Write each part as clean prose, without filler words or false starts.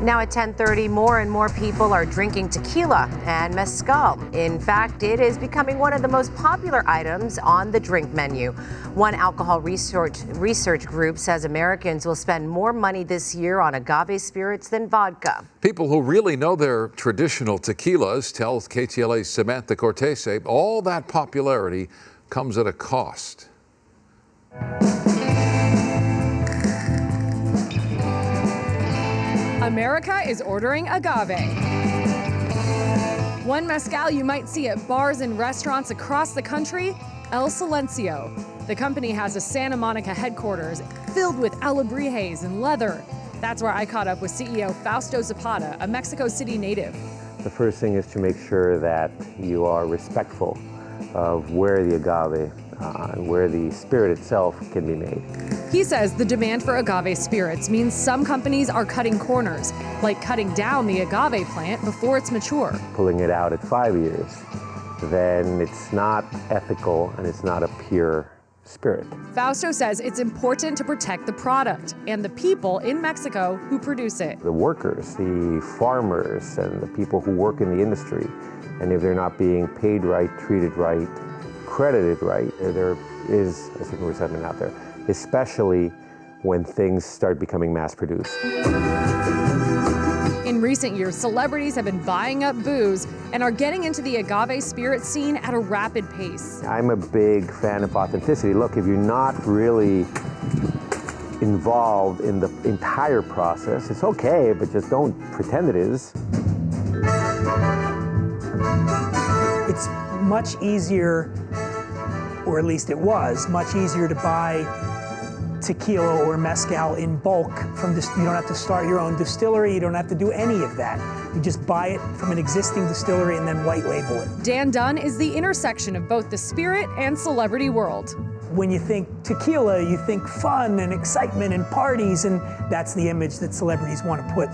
Now at 10:30, more and more people are drinking tequila and mezcal. In fact, it is becoming one of the most popular items on the drink menu. One alcohol research group says Americans will spend more money this year on agave spirits than vodka. People who really know their traditional tequilas tell KTLA's Samantha Cortese all that popularity comes at a cost. America is ordering agave. One mezcal you might see at bars and restaurants across the country, El Silencio. The company has a Santa Monica headquarters filled with alebrijes and leather. That's where I caught up with CEO Fausto Zapata, a Mexico City native. The first thing is to make sure that you are respectful of where the agave and where the spirit itself can be made. He says the demand for agave spirits means some companies are cutting corners, like cutting down the agave plant before it's mature. Pulling it out at 5 years, then it's not ethical and it's not a pure spirit. Fausto says it's important to protect the product and the people in Mexico who produce it. The workers, the farmers, and the people who work in the industry, and if they're not being paid right, treated right, credited right, there is a certain resentment out there, especially when things start becoming mass-produced. In recent years, celebrities have been buying up booze and are getting into the agave spirit scene at a rapid pace. I'm a big fan of authenticity. Look, if you're not really involved in the entire process, it's okay, but just don't pretend it is. It's much easier, or at least it was, much easier to buy tequila or mezcal in bulk from this. You don't have to start your own distillery. You don't have to do any of that. You just buy it from an existing distillery and then white label it. Dan Dunn is the intersection of both the spirit and celebrity world. When you think tequila, you think fun and excitement and parties, and that's the image that celebrities want to put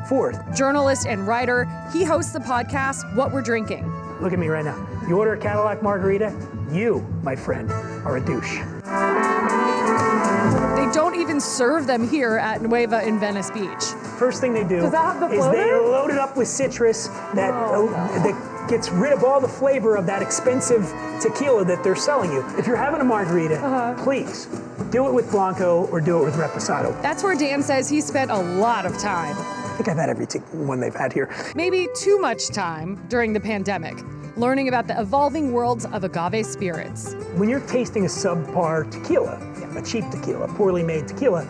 forth. Journalist and writer, he hosts the podcast What We're Drinking. Look at me right now. You order a Cadillac margarita, you, my friend, are a douche. They don't even serve them here at Nueva in Venice Beach. First thing they do Does that have the is floater? they load it up with citrus that gets rid of all the flavor of that expensive tequila that they're selling you. If you're having a margarita, please do it with Blanco or do it with Reposado. That's where Dan says he spent a lot of time. I think I've had every one they've had here. Maybe too much time during the pandemic, learning about the evolving worlds of agave spirits. When you're tasting a subpar tequila, a cheap tequila, poorly made tequila,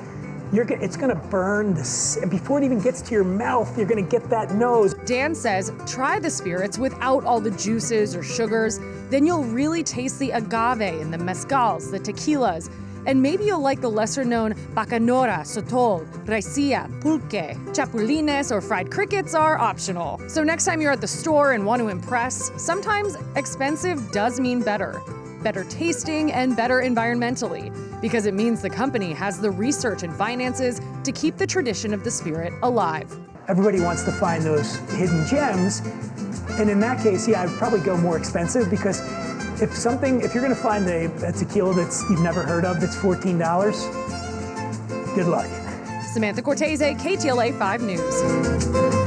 it's gonna burn before it even gets to your mouth, you're gonna get that nose. Dan says, try the spirits without all the juices or sugars, then you'll really taste the agave and the mezcals, the tequilas, and maybe you'll like the lesser-known bacanora, sotol, raicilla, pulque. Chapulines or fried crickets are optional. So next time you're at the store and want to impress, sometimes expensive does mean better. Better tasting and better environmentally, because it means the company has the research and finances to keep the tradition of the spirit alive. Everybody wants to find those hidden gems, and in that case, yeah, I'd probably go more expensive, because if you're gonna find a tequila you've never heard of that's $14, good luck. Samantha Cortese, KTLA 5 News.